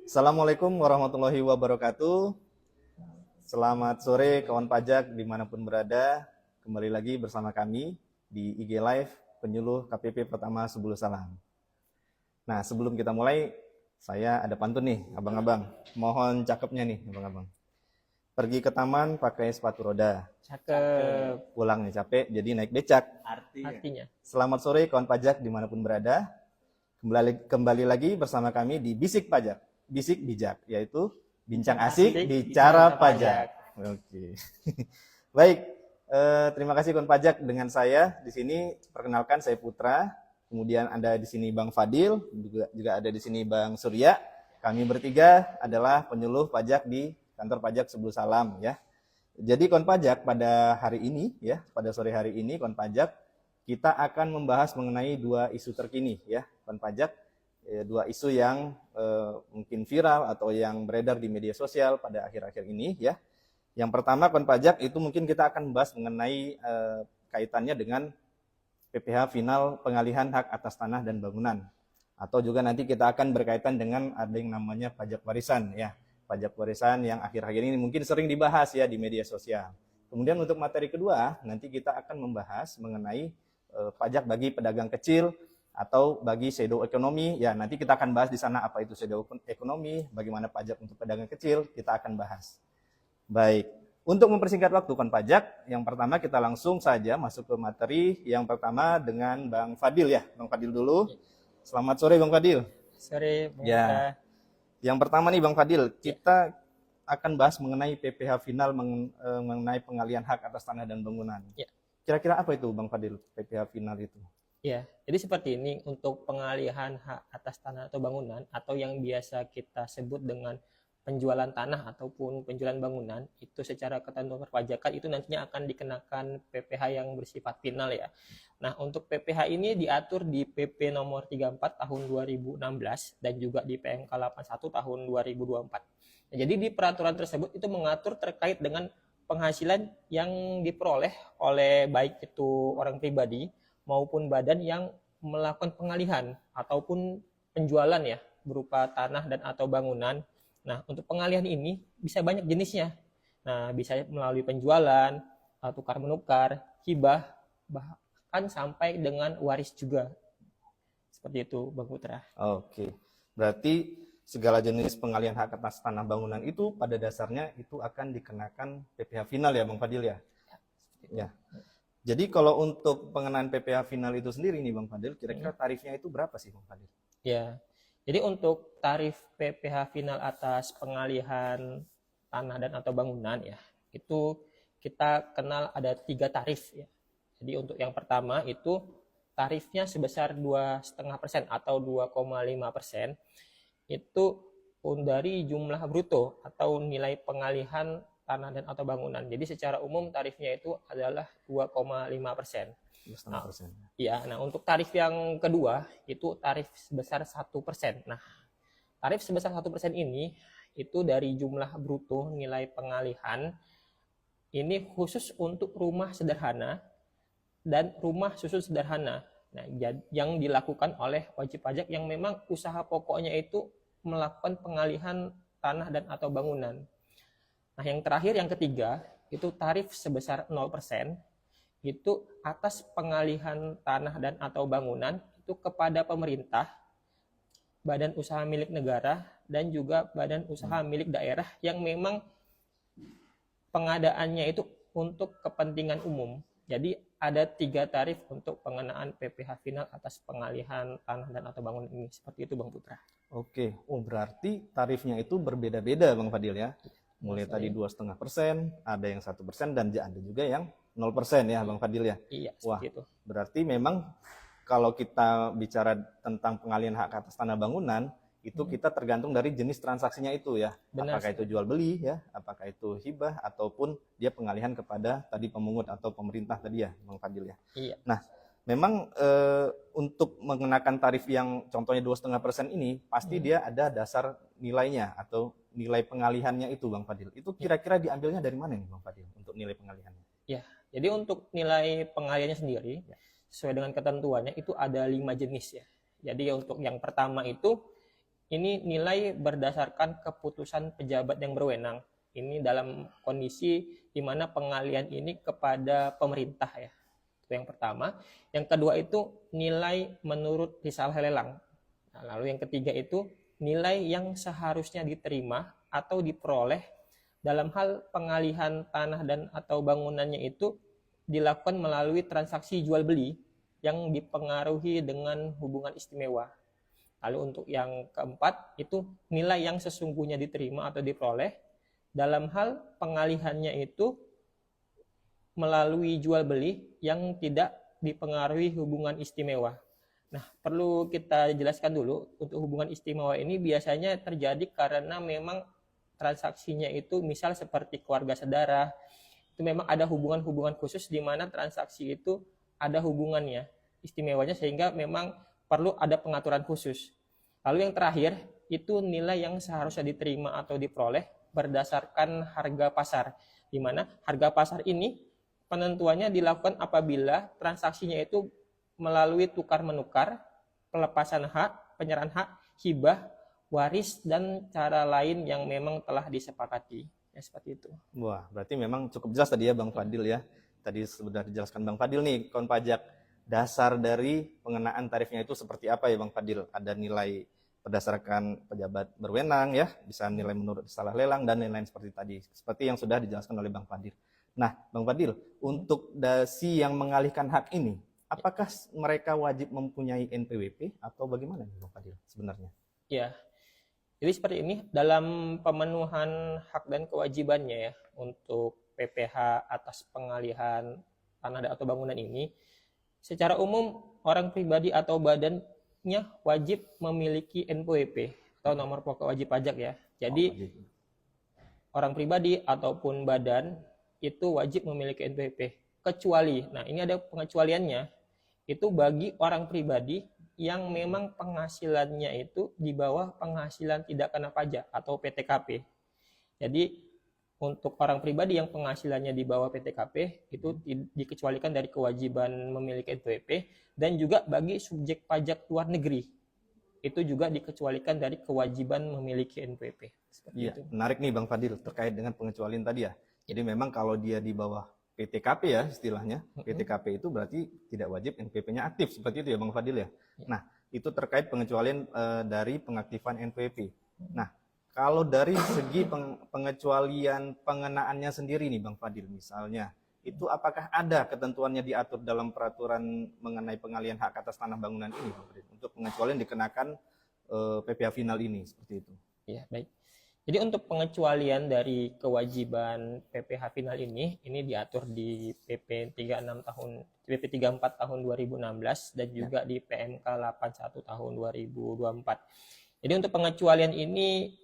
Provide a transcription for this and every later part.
Assalamualaikum warahmatullahi wabarakatuh. Selamat sore kawan pajak dimanapun berada. Kembali lagi bersama kami di IG Live Penyuluh KPP Pertama Sebulu Salam. Nah, sebelum kita mulai, saya ada pantun nih, abang-abang. Mohon cakepnya nih, abang-abang. Pergi ke taman pakai sepatu roda. Cakep. Pulang nih capek, jadi naik becak. Artinya. Selamat sore kawan pajak dimanapun berada. Kembali lagi bersama kami di Bisik Pajak, Bisik Bijak, yaitu bincang asik bicara pajak. Oke. Baik, terima kasih kawan pajak dengan saya di sini. Perkenalkan saya Putra. Kemudian ada di sini Bang Fadil, juga ada di sini Bang Surya. Kami bertiga adalah penyuluh pajak di kantor pajak Sebulu Salam ya. Jadi kawan pajak pada hari ini ya, pada sore hari ini kawan pajak kita akan membahas mengenai dua isu terkini ya, kawan pajak. Dua isu yang mungkin viral atau yang beredar di media sosial pada akhir-akhir ini ya. Yang pertama kawan pajak itu mungkin kita akan membahas mengenai kaitannya dengan PPh final pengalihan hak atas tanah dan bangunan. Atau juga nanti kita akan berkaitan dengan ada yang namanya pajak warisan ya. Pajak warisan yang akhir-akhir ini mungkin sering dibahas ya di media sosial. Kemudian untuk materi kedua nanti kita akan membahas mengenai pajak bagi pedagang kecil atau bagi shadow ekonomi. Ya, nanti kita akan bahas di sana apa itu shadow ekonomi, bagaimana pajak untuk pedagang kecil, kita akan bahas. Baik, untuk mempersingkat waktu kan pajak, yang pertama kita langsung saja masuk ke materi. Yang pertama dengan Bang Fadil ya. Bang Fadil dulu. Selamat sore Bang Fadil. Sore, Bang ya. Putra. Yang pertama nih Bang Fadil, kita akan bahas mengenai PPh final mengenai pengalihan hak atas tanah dan bangunan. Ya. Kira-kira apa itu Bang Fadil PPh final itu? Ya, jadi seperti ini untuk pengalihan hak atas tanah atau bangunan atau yang biasa kita sebut dengan penjualan tanah ataupun penjualan bangunan itu secara ketentuan perpajakan itu nantinya akan dikenakan PPh yang bersifat final ya. Nah, untuk PPh ini diatur di PP nomor 34 tahun 2016 dan juga di PMK 81 tahun 2024. Nah, jadi di peraturan tersebut itu mengatur terkait dengan penghasilan yang diperoleh oleh baik itu orang pribadi maupun badan yang melakukan pengalihan ataupun penjualan ya berupa tanah dan atau bangunan. Nah, untuk pengalihan ini bisa banyak jenisnya. Nah, bisa melalui penjualan, tukar menukar, hibah, bahkan sampai dengan waris juga. Seperti itu, Bang Putra. Oke. Berarti segala jenis pengalihan hak atas tanah bangunan itu pada dasarnya itu akan dikenakan PPh final ya, Bang Fadil ya? Ya. Jadi kalau untuk pengenaan PPh final itu sendiri nih Bang Fadil, kira-kira tarifnya itu berapa sih Bang Fadil? Ya, jadi untuk tarif PPh final atas pengalihan tanah dan atau bangunan ya, itu kita kenal ada 3 tarif ya. Jadi untuk yang pertama itu tarifnya sebesar 2,5% atau 2,5% itu dari jumlah bruto atau nilai pengalihan tanah dan atau bangunan. Jadi secara umum tarifnya itu adalah 2,5%. Nah, untuk tarif yang kedua itu tarif sebesar 1%. Nah, tarif sebesar 1% ini itu dari jumlah bruto nilai pengalihan ini khusus untuk rumah sederhana dan rumah susun sederhana. Nah, yang dilakukan oleh wajib pajak yang memang usaha pokoknya itu melakukan pengalihan tanah dan atau bangunan. Nah, yang terakhir, yang ketiga, itu tarif sebesar 0% itu atas pengalihan tanah dan atau bangunan itu kepada pemerintah, badan usaha milik negara, dan juga badan usaha milik daerah yang memang pengadaannya itu untuk kepentingan umum. Jadi ada 3 tarif untuk pengenaan PPh final atas pengalihan tanah dan atau bangunan ini. Seperti itu Bang Putra. Oke, berarti tarifnya itu berbeda-beda Bang Fadil ya. Mulai tadi 2,5%, ada yang 1% dan ada juga yang 0% ya Bang Fadil ya. Iya, wah, itu. Berarti memang kalau kita bicara tentang pengalihan hak atas tanah bangunan, itu kita tergantung dari jenis transaksinya itu ya. Benar, apakah itu jual beli ya, apakah itu hibah ataupun dia pengalihan kepada tadi pemungut atau pemerintah tadi ya Bang Fadil ya. Iya. Nah, memang untuk mengenakan tarif yang contohnya 2,5% ini pasti dia ada dasar nilainya atau nilai pengalihannya itu Bang Fadil. Itu kira-kira diambilnya dari mana nih Bang Fadil untuk nilai pengalihannya? Ya, jadi untuk nilai pengalihannya sendiri sesuai dengan ketentuannya itu ada 5 jenis ya. Jadi untuk yang pertama itu ini nilai berdasarkan keputusan pejabat yang berwenang. Ini dalam kondisi di mana pengalihan ini kepada pemerintah ya. Itu yang pertama. Yang kedua itu nilai menurut risalah lelang. Nah, lalu yang ketiga itu nilai yang seharusnya diterima atau diperoleh dalam hal pengalihan tanah dan atau bangunannya itu dilakukan melalui transaksi jual beli yang dipengaruhi dengan hubungan istimewa. Lalu untuk yang keempat itu nilai yang sesungguhnya diterima atau diperoleh dalam hal pengalihannya itu melalui jual beli yang tidak dipengaruhi hubungan istimewa. Nah, perlu kita jelaskan dulu, untuk hubungan istimewa ini biasanya terjadi karena memang transaksinya itu misal seperti keluarga saudara, itu memang ada hubungan-hubungan khusus di mana transaksi itu ada hubungannya, istimewanya, sehingga memang perlu ada pengaturan khusus. Lalu yang terakhir, itu nilai yang seharusnya diterima atau diperoleh berdasarkan harga pasar, di mana harga pasar ini penentuannya dilakukan apabila transaksinya itu melalui tukar-menukar, pelepasan hak, penyerahan hak, hibah, waris, dan cara lain yang memang telah disepakati. Ya, seperti itu. Wah, berarti memang cukup jelas tadi ya Bang Fadil ya. Tadi sudah dijelaskan Bang Fadil nih, kawan pajak. Dasar dari pengenaan tarifnya itu seperti apa ya Bang Fadil? Ada nilai berdasarkan pejabat berwenang ya, bisa nilai menurut salah lelang dan lain-lain seperti tadi. Seperti yang sudah dijelaskan oleh Bang Fadil. Nah, Bang Fadil, untuk dasi yang mengalihkan hak ini, apakah mereka wajib mempunyai NPWP atau bagaimana nih Bang Fadil sebenarnya? Ya, jadi seperti ini, dalam pemenuhan hak dan kewajibannya ya untuk PPH atas pengalihan tanah atau bangunan ini, secara umum orang pribadi atau badannya wajib memiliki NPWP atau nomor pokok wajib pajak ya. Jadi orang pribadi ataupun badan itu wajib memiliki NPWP. Kecuali, nah ini ada pengecualiannya, itu bagi orang pribadi yang memang penghasilannya itu di bawah penghasilan tidak kena pajak atau PTKP. Jadi untuk orang pribadi yang penghasilannya di bawah PTKP itu dikecualikan dari kewajiban memiliki NPWP, dan juga bagi subjek pajak luar negeri itu juga dikecualikan dari kewajiban memiliki NPWP. Iya, menarik nih Bang Fadil terkait dengan pengecualian tadi ya. Jadi memang kalau dia di bawah PTKP ya istilahnya, PTKP itu berarti tidak wajib NPWP-nya aktif, seperti itu ya Bang Fadil ya. Nah, itu terkait pengecualian dari pengaktifan NPWP. Nah, kalau dari segi pengecualian pengenaannya sendiri nih Bang Fadil, misalnya, itu apakah ada ketentuannya diatur dalam peraturan mengenai pengalihan hak atas tanah bangunan ini Bang Fadil, untuk pengecualian dikenakan PPh final ini, seperti itu? Ya, baik. Jadi untuk pengecualian dari kewajiban PPh final ini diatur di PP 34 tahun 2016 dan juga di PMK 81 tahun 2024. Jadi untuk pengecualian ini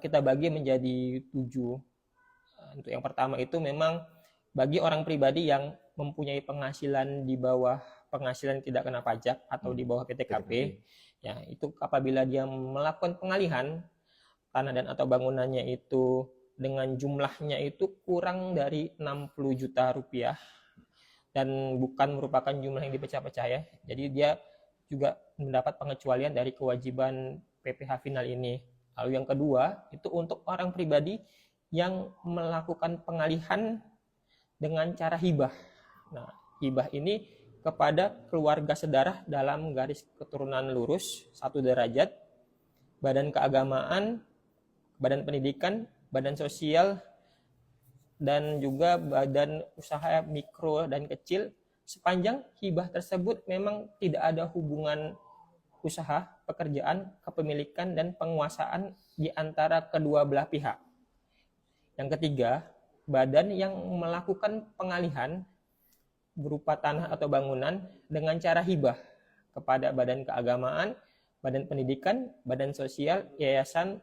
kita bagi menjadi 7. Untuk yang pertama itu memang bagi orang pribadi yang mempunyai penghasilan di bawah penghasilan tidak kena pajak atau di bawah PTKP, ya itu apabila dia melakukan pengalihan tanah dan atau bangunannya itu dengan jumlahnya itu kurang dari 60 juta rupiah dan bukan merupakan jumlah yang dipecah-pecah ya. Jadi dia juga mendapat pengecualian dari kewajiban PPh final ini. Lalu yang kedua itu untuk orang pribadi yang melakukan pengalihan dengan cara hibah. Nah, hibah ini kepada keluarga sedarah dalam garis keturunan lurus 1 derajat, badan keagamaan, badan pendidikan, badan sosial, dan juga badan usaha mikro dan kecil, sepanjang hibah tersebut memang tidak ada hubungan usaha, pekerjaan, kepemilikan, dan penguasaan di antara kedua belah pihak. Yang ketiga, badan yang melakukan pengalihan berupa tanah atau bangunan dengan cara hibah kepada badan keagamaan, badan pendidikan, badan sosial, yayasan,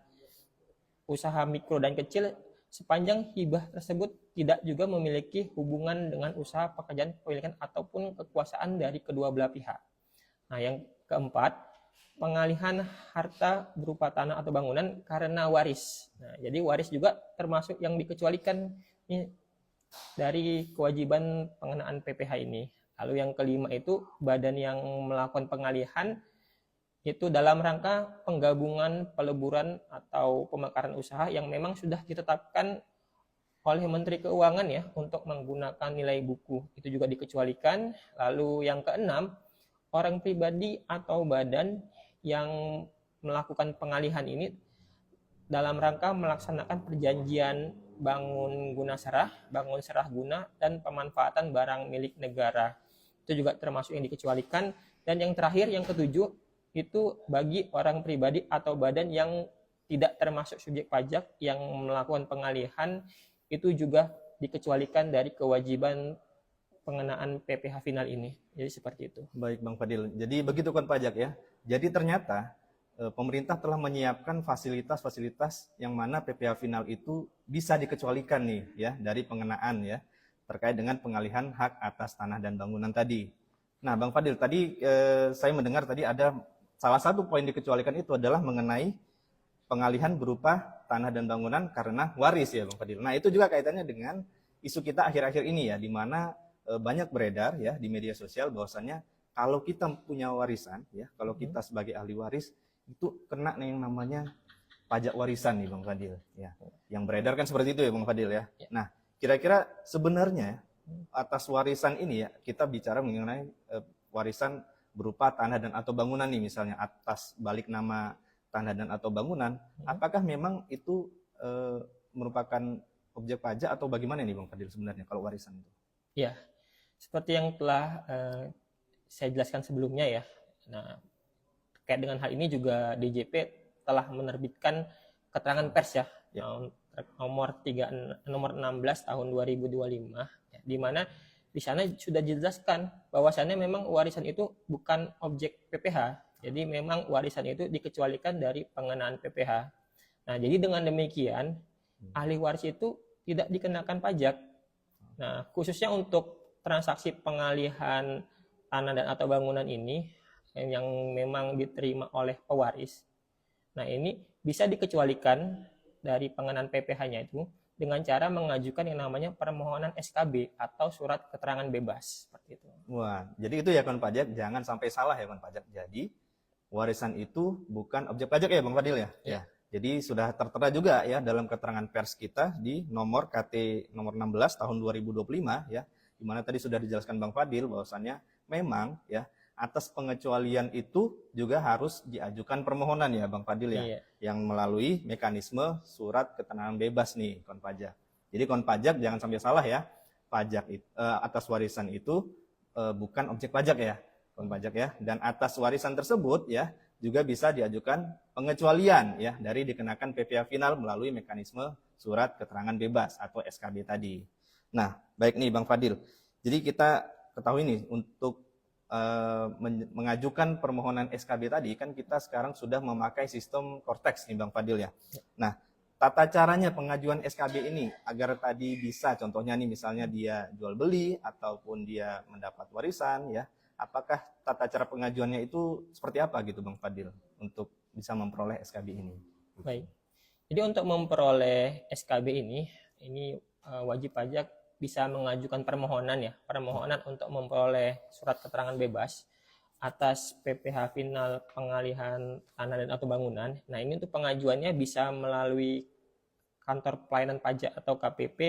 usaha mikro dan kecil, sepanjang hibah tersebut tidak juga memiliki hubungan dengan usaha, pekerjaan, kepemilikan, ataupun kekuasaan dari kedua belah pihak. Nah, yang keempat, pengalihan harta berupa tanah atau bangunan karena waris. Nah, jadi waris juga termasuk yang dikecualikan dari kewajiban pengenaan PPh ini. Lalu yang kelima itu badan yang melakukan pengalihan itu dalam rangka penggabungan, peleburan atau pemekaran usaha yang memang sudah ditetapkan oleh Menteri Keuangan ya untuk menggunakan nilai buku. Itu juga dikecualikan. Lalu yang keenam, orang pribadi atau badan yang melakukan pengalihan ini dalam rangka melaksanakan perjanjian bangun serah guna, dan pemanfaatan barang milik negara. Itu juga termasuk yang dikecualikan. Dan yang terakhir, yang ketujuh, itu bagi orang pribadi atau badan yang tidak termasuk subjek pajak yang melakukan pengalihan, itu juga dikecualikan dari kewajiban pengenaan PPh final ini. Jadi seperti itu. Baik Bang Fadil. Jadi begitu kan pajak ya. Jadi ternyata pemerintah telah menyiapkan fasilitas-fasilitas yang mana PPh final itu bisa dikecualikan nih ya dari pengenaan ya terkait dengan pengalihan hak atas tanah dan bangunan tadi. Nah, Bang Fadil, tadi saya mendengar tadi ada salah satu poin dikecualikan itu adalah mengenai pengalihan berupa tanah dan bangunan karena waris ya Bang Fadil. Nah, itu juga kaitannya dengan isu kita akhir-akhir ini ya, di mana banyak beredar ya di media sosial bahwasannya kalau kita punya warisan ya, kalau kita sebagai ahli waris itu kena nih yang namanya pajak warisan nih Bang Fadil ya. Yang beredar kan seperti itu ya Bang Fadil ya. Nah, kira-kira sebenarnya atas warisan ini ya kita bicara mengenai warisan berupa tanah dan atau bangunan nih misalnya atas balik nama tanah dan atau bangunan, apakah memang itu merupakan objek pajak atau bagaimana nih Bang Fadil sebenarnya kalau warisan itu? Ya, seperti yang telah saya jelaskan sebelumnya ya. Nah, terkait dengan hal ini juga DJP telah menerbitkan keterangan pers ya, nomor 16 tahun 2025 ya, di mana di sana sudah dijelaskan bahwasannya memang warisan itu bukan objek PPh. Jadi memang warisan itu dikecualikan dari pengenaan PPh. Nah, jadi dengan demikian ahli waris itu tidak dikenakan pajak. Nah, khususnya untuk transaksi pengalihan tanah dan atau bangunan ini yang memang diterima oleh pewaris. Nah, ini bisa dikecualikan dari pengenaan PPh-nya itu dengan cara mengajukan yang namanya permohonan SKB atau surat keterangan bebas seperti itu. Wah, jadi itu ya kawan pajak, jangan sampai salah ya kawan pajak. Jadi warisan itu bukan objek pajak ya Bang Fadil ya? Ya. Jadi sudah tertera juga ya dalam keterangan pers kita di nomor KT nomor 16 tahun 2025 ya, di mana tadi sudah dijelaskan Bang Fadil bahwasannya memang ya atas pengecualian itu juga harus diajukan permohonan ya Bang Fadil ya, yang melalui mekanisme surat keterangan bebas nih kawan pajak. Jadi kawan pajak jangan sampai salah ya, pajak atas warisan itu bukan objek pajak ya kawan pajak ya, dan atas warisan tersebut ya juga bisa diajukan pengecualian ya dari dikenakan PPh final melalui mekanisme surat keterangan bebas atau SKB tadi. Nah, baik nih Bang Fadil. Jadi kita ketahui nih untuk mengajukan permohonan SKB tadi kan kita sekarang sudah memakai sistem Cortex nih Bang Fadil ya. Nah, tata caranya pengajuan SKB ini agar tadi bisa contohnya nih misalnya dia jual beli ataupun dia mendapat warisan ya. Apakah tata cara pengajuannya itu seperti apa gitu Bang Fadil untuk bisa memperoleh SKB ini? Baik. Jadi untuk memperoleh SKB ini wajib pajak bisa mengajukan permohonan untuk memperoleh surat keterangan bebas atas PPh final pengalihan tanah dan atau bangunan. Nah, ini untuk pengajuannya bisa melalui kantor pelayanan pajak atau KPP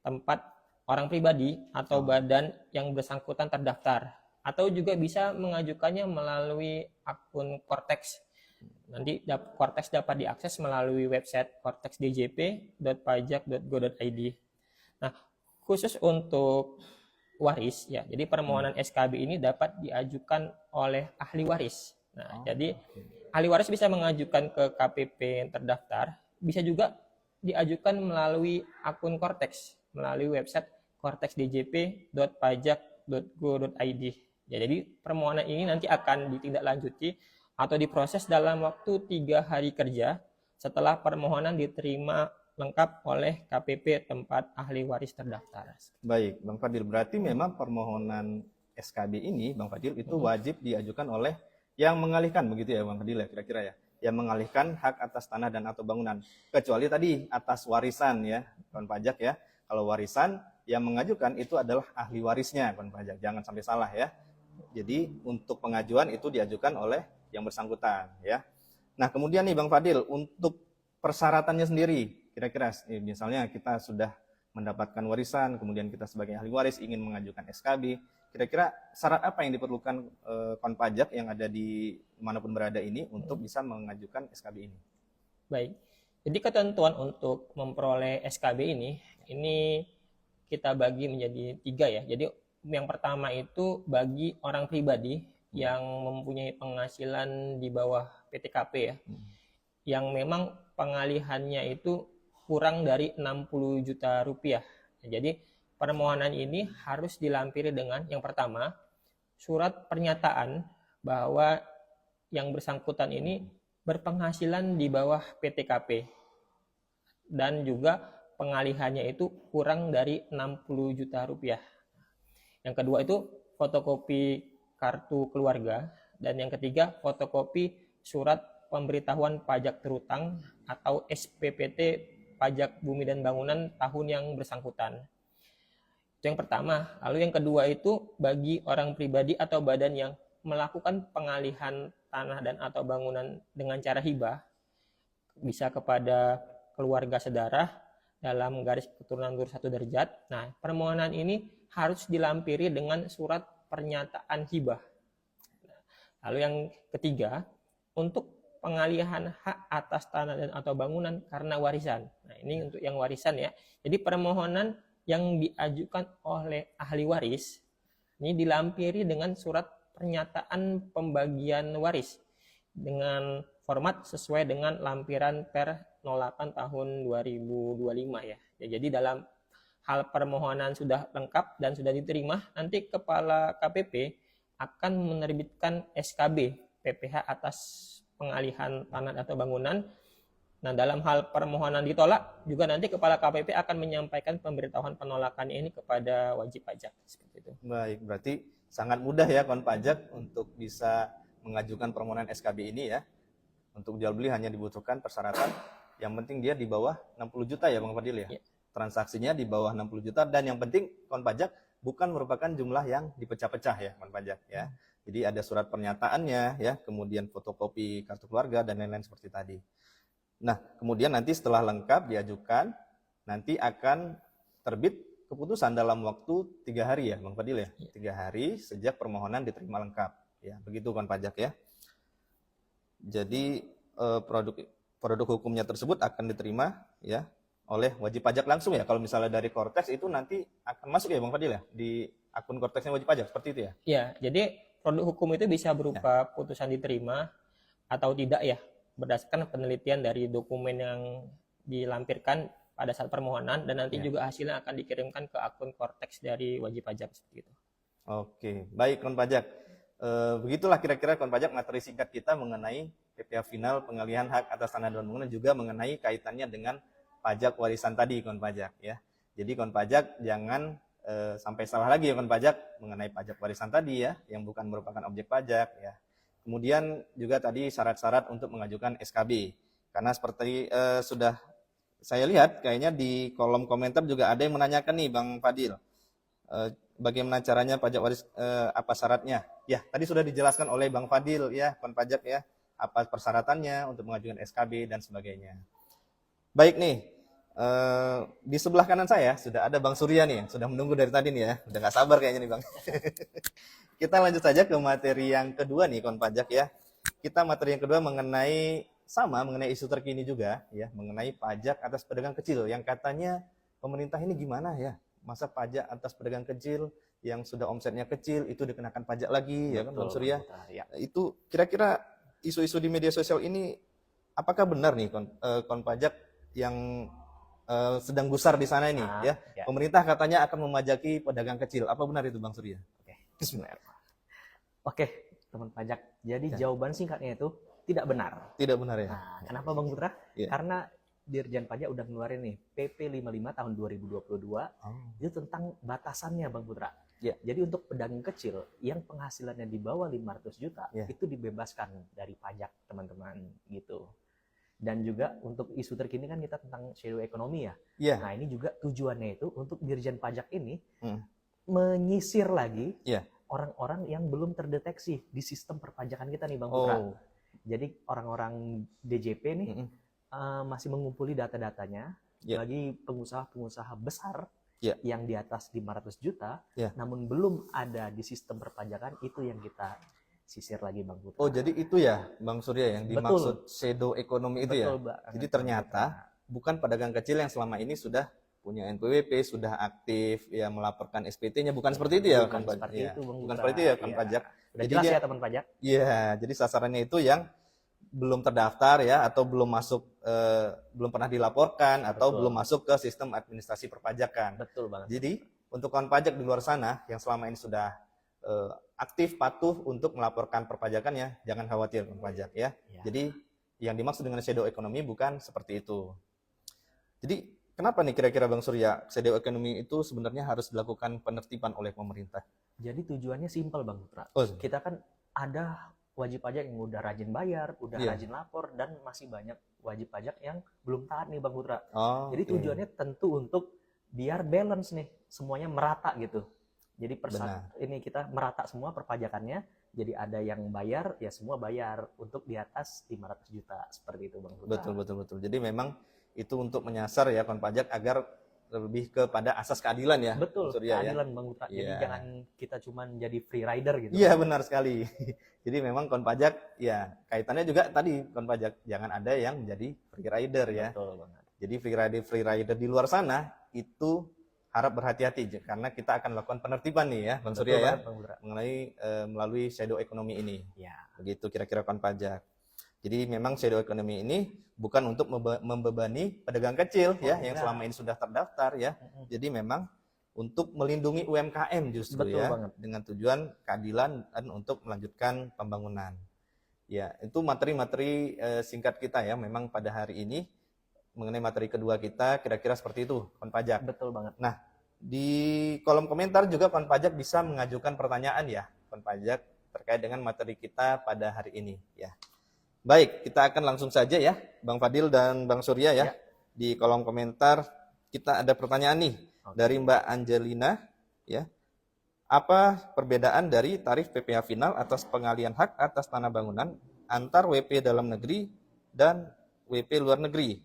tempat orang pribadi atau badan yang bersangkutan terdaftar, atau juga bisa mengajukannya melalui akun Cortex. Nanti Cortex dapat diakses melalui website cortexdjp.pajak.go.id. Nah, khusus untuk waris ya, jadi permohonan SKB ini dapat diajukan oleh ahli waris. Nah, jadi ahli waris bisa mengajukan ke KPP yang terdaftar, bisa juga diajukan melalui akun Cortex melalui website cortexdjp.pajak.go.id. Ya, jadi permohonan ini nanti akan ditindaklanjuti atau diproses dalam waktu 3 hari kerja setelah permohonan diterima lengkap oleh KPP tempat ahli waris terdaftar. Baik, Bang Fadil, berarti memang permohonan SKB ini, Bang Fadil, itu wajib diajukan oleh yang mengalihkan, begitu ya Bang Fadil ya kira-kira ya, yang mengalihkan hak atas tanah dan atau bangunan. Kecuali tadi atas warisan ya, kawan pajak ya. Kalau warisan yang mengajukan itu adalah ahli warisnya, kawan pajak. Jangan sampai salah ya. Jadi untuk pengajuan itu diajukan oleh yang bersangkutan ya. Nah, kemudian nih Bang Fadil, untuk persyaratannya sendiri, kira-kira misalnya kita sudah mendapatkan warisan, kemudian kita sebagai ahli waris ingin mengajukan SKB, kira-kira syarat apa yang diperlukan konpajak yang ada di manapun berada ini untuk bisa mengajukan SKB ini? Baik, jadi ketentuan untuk memperoleh SKB ini kita bagi menjadi 3 ya. Jadi yang pertama itu bagi orang pribadi yang mempunyai penghasilan di bawah PTKP ya, yang memang pengalihannya itu kurang dari 60 juta rupiah. Jadi permohonan ini harus dilampiri dengan yang pertama, surat pernyataan bahwa yang bersangkutan ini berpenghasilan di bawah PTKP dan juga pengalihannya itu kurang dari 60 juta rupiah. Yang kedua itu fotokopi kartu keluarga, dan yang ketiga fotokopi surat pemberitahuan pajak terutang atau SPPT pajak bumi dan bangunan tahun yang bersangkutan. Itu yang pertama. Lalu yang kedua itu bagi orang pribadi atau badan yang melakukan pengalihan tanah dan atau bangunan dengan cara hibah, bisa kepada keluarga saudara dalam garis keturunan lurus 1 derajat. Nah, permohonan ini harus dilampiri dengan surat pernyataan hibah. Lalu yang ketiga, untuk pengalihan hak atas tanah dan atau bangunan karena warisan. Nah, ini untuk yang warisan ya. Jadi permohonan yang diajukan oleh ahli waris ini dilampiri dengan surat pernyataan pembagian waris dengan format sesuai dengan lampiran per 08 tahun 2025 ya. Jadi dalam hal permohonan sudah lengkap dan sudah diterima, nanti Kepala KPP akan menerbitkan SKB PPH atas pengalihan tanah atau bangunan. Nah, dalam hal permohonan ditolak, juga nanti Kepala KPP akan menyampaikan pemberitahuan penolakan ini kepada wajib pajak. Seperti itu. Baik, berarti sangat mudah ya konpajak untuk bisa mengajukan permohonan SKB ini ya. Untuk jual beli hanya dibutuhkan persyaratan, yang penting dia di bawah 60 juta ya Bang Fadil ya. Transaksinya di bawah 60 juta, dan yang penting konpajak bukan merupakan jumlah yang dipecah-pecah ya konpajak ya. Jadi ada surat pernyataannya ya, kemudian fotokopi kartu keluarga dan lain-lain seperti tadi. Nah, kemudian nanti setelah lengkap diajukan, nanti akan terbit keputusan dalam waktu 3 hari ya Bang Fadil ya. 3 hari sejak permohonan diterima lengkap ya. Begitu konpajak ya. Jadi produk hukumnya tersebut akan diterima ya oleh wajib pajak langsung ya. Kalau misalnya dari Kortex itu nanti akan masuk ya Bang Fadil ya di akun Kortexnya wajib pajak, seperti itu ya? Iya, jadi produk hukum itu bisa berupa putusan diterima atau tidak ya, berdasarkan penelitian dari dokumen yang dilampirkan pada saat permohonan, dan nanti juga hasilnya akan dikirimkan ke akun Kortex dari wajib pajak seperti itu. Oke, baik konpajak. Begitulah kira-kira konpajak materi singkat kita mengenai PPh final pengalihan hak atas tanah dan bangunan, juga mengenai kaitannya dengan pajak warisan tadi konpajak ya. Jadi konpajak jangan sampai salah lagi ya konpajak mengenai pajak warisan tadi ya, yang bukan merupakan objek pajak ya. Kemudian juga tadi syarat-syarat untuk mengajukan SKB, karena seperti sudah saya lihat kayaknya di kolom komentar juga ada yang menanyakan nih Bang Fadil, bagaimana caranya pajak waris, apa syaratnya? Ya, tadi sudah dijelaskan oleh Bang Fadil ya, konpajak ya, apa persyaratannya untuk mengajukan SKB dan sebagainya. Baik nih, di sebelah kanan saya sudah ada Bang Surya nih, yang sudah menunggu dari tadi nih ya, udah nggak sabar kayaknya nih Bang. Kita lanjut saja ke materi yang kedua nih konpajak ya. Kita materi yang kedua mengenai isu terkini juga ya, mengenai pajak atas pedagang kecil yang katanya pemerintah ini gimana ya, masa pajak atas pedagang kecil yang sudah omsetnya kecil itu dikenakan pajak lagi. Betul, ya kan Bang Surya ya. Itu kira-kira isu-isu di media sosial ini apakah benar nih konpajak yang sedang gusar di sana ini ya. Pemerintah katanya akan memajaki pedagang kecil, apa benar itu Bang Surya? Bismillahirrahmanirrahim. Oke, teman pajak. Jadi jawaban singkatnya itu tidak benar. Tidak benar ya. Nah, kenapa Bang Putra? Ya. Karena Dirjen Pajak udah ngeluarin nih PP 55 tahun 2022 itu tentang batasannya Bang Putra. Ya. Jadi untuk pedagang kecil yang penghasilannya di bawah 500 juta itu dibebaskan dari pajak teman-teman gitu. Dan juga untuk isu terkini kan kita tentang shadow economy ya. Yeah. Nah ini juga tujuannya itu untuk Dirjen Pajak ini menyisir lagi orang-orang yang belum terdeteksi di sistem perpajakan kita nih Bang Putra. Oh. Jadi orang-orang DJP nih masih mengumpuli data-datanya bagi pengusaha-pengusaha besar yang di atas 500 juta, namun belum ada di sistem perpajakan, itu yang kita sisir lagi Bang Putra. Oh, jadi itu ya Bang Surya yang dimaksud shadow economy itu ya? Jadi ternyata bukan pedagang kecil yang selama ini sudah punya NPWP, sudah aktif ya melaporkan SPT-nya, bukan seperti itu ya bukan seperti itu Bang bukan Putra. seperti itu ya Bang Pajak. Udah Jadi jelas ya teman pajak? Iya, jadi sasarannya itu yang belum terdaftar ya, atau belum masuk, belum pernah dilaporkan, atau belum masuk ke sistem administrasi perpajakan. Betul banget. Jadi untuk kawan pajak di luar sana yang selama ini sudah aktif, patuh untuk melaporkan perpajakannya, jangan khawatir kawan pajak ya. Jadi yang dimaksud dengan shadow economy bukan seperti itu. Jadi kenapa nih kira-kira Bang Surya shadow economy itu sebenarnya harus dilakukan penertiban oleh pemerintah? Jadi tujuannya simpel Bang Putra. Kita kan ada wajib pajak yang udah rajin bayar, udah rajin lapor, dan masih banyak wajib pajak yang belum taat nih Bang Putra. Jadi tujuannya tentu untuk biar balance nih, semuanya merata gitu. Jadi ini kita merata semua perpajakannya, jadi ada yang bayar, ya semua bayar untuk di atas 500 juta, seperti itu Bang Putra. Betul. Jadi memang itu untuk menyasar ya kawan pajak agar lebih kepada asas keadilan ya. Betul, Surya, keadilan Bang Putra. Jadi jangan kita cuman jadi free rider gitu. Iya, benar sekali. Jadi memang kawan pajak ya kaitannya juga tadi kawan pajak jangan ada yang menjadi free rider ya. Betul banget. Jadi free rider di luar sana itu harap berhati-hati karena kita akan melakukan penertiban nih ya Bang Surya ya, mengenai melalui shadow economy ini. Ya. Begitu kira-kira kawan pajak. Jadi memang shadow economy ini bukan untuk membebani pedagang kecil ya yang selama ini sudah terdaftar ya. Jadi memang untuk melindungi UMKM justru dengan tujuan keadilan dan untuk melanjutkan pembangunan. Ya, itu materi-materi singkat kita ya. Memang pada hari ini mengenai materi kedua kita kira-kira seperti itu, kawan pajak. Betul banget. Nah, di kolom komentar juga kawan pajak bisa mengajukan pertanyaan ya, kawan pajak terkait dengan materi kita pada hari ini ya. Baik, kita akan langsung saja ya, Bang Fadil dan Bang Surya ya. Di kolom komentar kita ada pertanyaan nih dari Mbak Angelina ya. Apa perbedaan dari tarif PPh final atas pengalihan hak atas tanah bangunan antar WP dalam negeri dan WP luar negeri?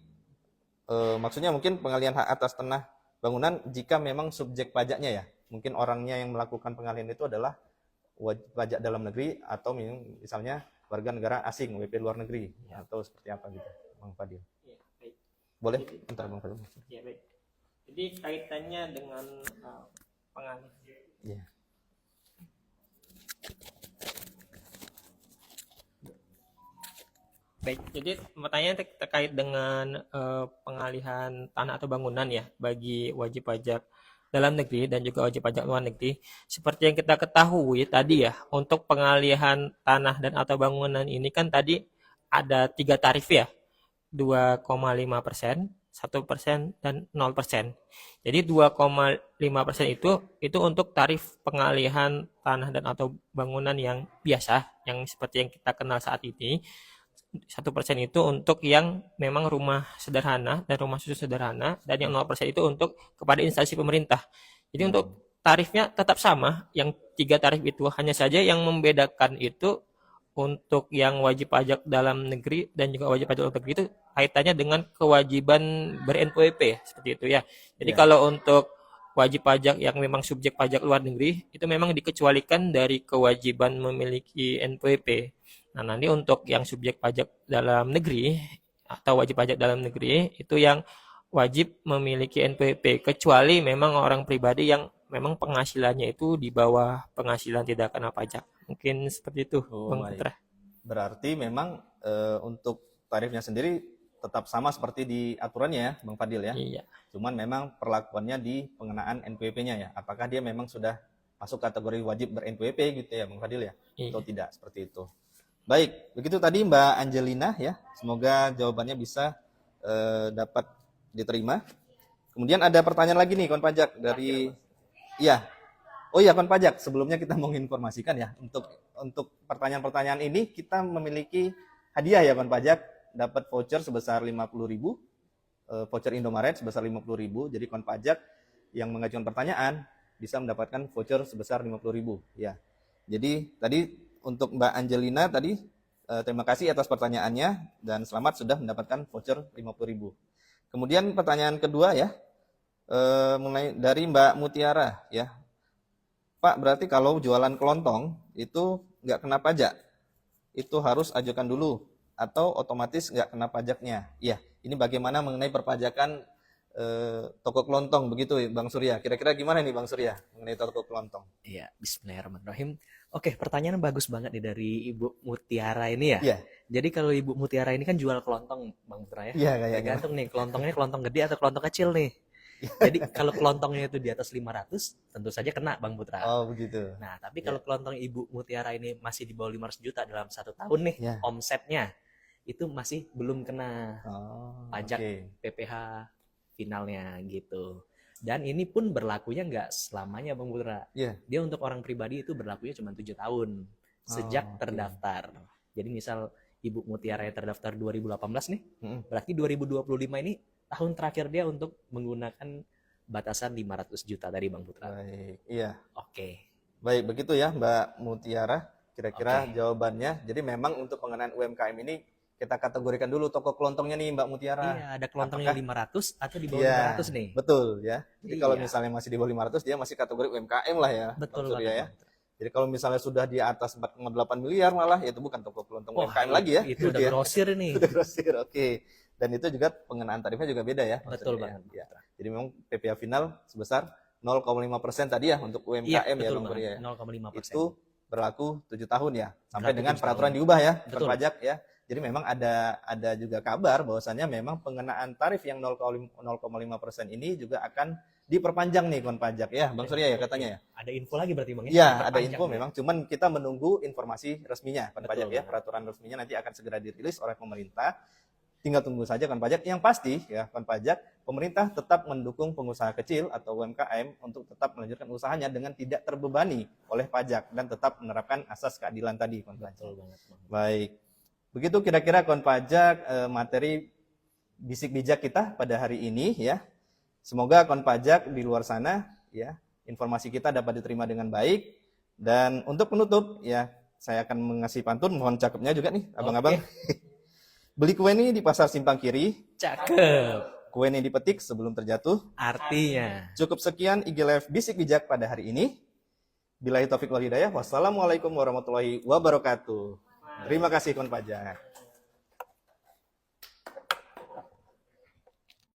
Maksudnya mungkin pengalihan hak atas tanah bangunan jika memang subjek pajaknya ya. Mungkin orangnya yang melakukan pengalihan itu adalah wajib pajak dalam negeri atau misalnya warga negara asing, WP luar negeri atau seperti apa gitu, Bang Fadil. Ya, baik. Boleh? Bentar Bang Fadil. Ya, baik. Jadi kaitannya dengan pengalihan. Iya. Baik, jadi pertanyaan terkait dengan pengalihan tanah atau bangunan ya bagi wajib pajak dalam negeri dan juga wajib pajak luar negeri. Seperti yang kita ketahui tadi ya, untuk pengalihan tanah dan atau bangunan ini kan tadi ada 3 tarif ya, 2,5%, 1%, dan 0%. Jadi 2,5% itu untuk tarif pengalihan tanah dan atau bangunan yang biasa, yang seperti yang kita kenal saat ini. 1% itu untuk yang memang rumah sederhana dan rumah susun sederhana, dan yang 0% itu untuk kepada instansi pemerintah. Jadi untuk tarifnya tetap sama, yang 3 tarif itu, hanya saja yang membedakan itu untuk yang wajib pajak dalam negeri dan juga wajib pajak luar negeri itu kaitannya dengan kewajiban ber-NPWP ya, seperti itu ya. Jadi kalau untuk wajib pajak yang memang subjek pajak luar negeri itu memang dikecualikan dari kewajiban memiliki NPWP. Nah, nanti untuk yang subjek pajak dalam negeri atau wajib pajak dalam negeri itu yang wajib memiliki NPWP, kecuali memang orang pribadi yang memang penghasilannya itu di bawah penghasilan tidak kena pajak. Mungkin seperti itu, Bang Putra. Berarti memang untuk tarifnya sendiri tetap sama seperti di aturannya ya, Bang Fadil ya? Iya. Cuman memang perlakuannya di pengenaan NPWP-nya ya. Apakah dia memang sudah masuk kategori wajib ber-NPWP gitu ya, Bang Fadil ya? Iya. Atau tidak, seperti itu. Baik, begitu tadi Mbak Angelina ya. Semoga jawabannya bisa dapat diterima. Kemudian ada pertanyaan lagi nih kawan pajak dari Oh iya kawan pajak, sebelumnya kita mau menginformasikan ya untuk pertanyaan-pertanyaan ini kita memiliki hadiah ya kawan pajak, dapat voucher sebesar 50.000, voucher Indomaret sebesar 50.000. Jadi kawan pajak yang mengajukan pertanyaan bisa mendapatkan voucher sebesar 50.000 ya. Jadi tadi untuk Mbak Angelina tadi terima kasih atas pertanyaannya dan selamat sudah mendapatkan voucher 50.000. Kemudian pertanyaan kedua ya, mengenai dari Mbak Mutiara ya. Pak, berarti kalau jualan kelontong itu nggak kena pajak? Itu harus ajukan dulu atau otomatis nggak kena pajaknya? Iya, ini bagaimana mengenai perpajakan toko kelontong begitu Bang Surya? Kira-kira gimana nih Bang Surya mengenai toko kelontong? Iya, Bismillahirrahmanirrahim. Oke, pertanyaan bagus banget nih dari Ibu Mutiara ini ya. Iya. Jadi kalau Ibu Mutiara ini kan jual kelontong, Bang Putra ya. Iya, kayaknya. Tergantung nih, kelontongnya kelontong gede atau kelontong kecil nih. Jadi kalau kelontongnya itu di atas 500, tentu saja kena Bang Putra. Oh, begitu. Nah, tapi kalau kelontong Ibu Mutiara ini masih di bawah 500 juta dalam 1 tahun nih, Ya. omsetnya itu masih belum kena pajak oke. PPh finalnya gitu. Dan ini pun berlakunya nggak selamanya Bang Putra. Iya. Dia untuk orang pribadi itu berlakunya cuma 7 tahun sejak oke. terdaftar. Jadi misal Ibu Mutiara yang terdaftar 2018 nih, Mm-mm. berarti 2025 ini tahun terakhir dia untuk menggunakan batasan 500 juta tadi Bang Putra. Baik, iya. Oke. Baik, begitu ya Mbak Mutiara. Kira-kira Oke. jawabannya. Jadi memang untuk pengenaan UMKM ini kita kategorikan dulu toko kelontongnya nih Mbak Mutiara. Iya, ada kelontongnya 500 atau di bawah Iya, 500 nih. betul ya. Jadi kalau Iya. misalnya masih di bawah 500 dia masih kategori UMKM lah ya, Betul Bang Surya banget, ya. Bang Putra. Jadi kalau misalnya sudah di atas 4,8 miliar malah ya itu bukan toko kelontong Wah, UMKM lagi ya. Itu udah ya. grosir nih. Udah grosir, oke. Dan itu juga pengenaan tarifnya juga beda ya. Betul maksudnya banget. ya. Jadi memang PPh final sebesar 0,5% tadi ya untuk UMKM ya betul Bang Surya ya. banget. 0,5%. Itu berlaku 7 tahun ya. Sampai Berlaku dengan 7 peraturan tahun. diubah ya, Betul. pajak ya. Jadi memang ada juga kabar bahwasannya memang pengenaan tarif yang 0,5% ini juga akan diperpanjang nih kon pajak ya, Bang Surya ya katanya ya. Ada info lagi berarti Bang ya? Iya, ada Perpanjang info nih. memang, cuman kita menunggu informasi resminya kon Betul pajak ya. banget. Peraturan resminya nanti akan segera dirilis oleh pemerintah. Tinggal tunggu saja kon pajak. Yang pasti ya kon pajak, pemerintah tetap mendukung pengusaha kecil atau UMKM untuk tetap melanjutkan usahanya dengan tidak terbebani oleh pajak dan tetap menerapkan asas keadilan tadi kon pajak. Betul banget Bang. Baik. Begitu kira-kira kon pajak materi bisik bijak kita pada hari ini ya. Semoga kon pajak di luar sana ya, informasi kita dapat diterima dengan baik. Dan untuk penutup ya, saya akan mengasih pantun, mohon cakepnya juga nih abang-abang. Beli kue ini di pasar Simpang Kiri, Cakep. kue ini dipetik sebelum terjatuh. Artinya. Cukup sekian IG Live Bisik Bijak pada hari ini. Billahi taufik wal hidayah. Wassalamualaikum warahmatullahi wabarakatuh. Terima kasih kon pajak.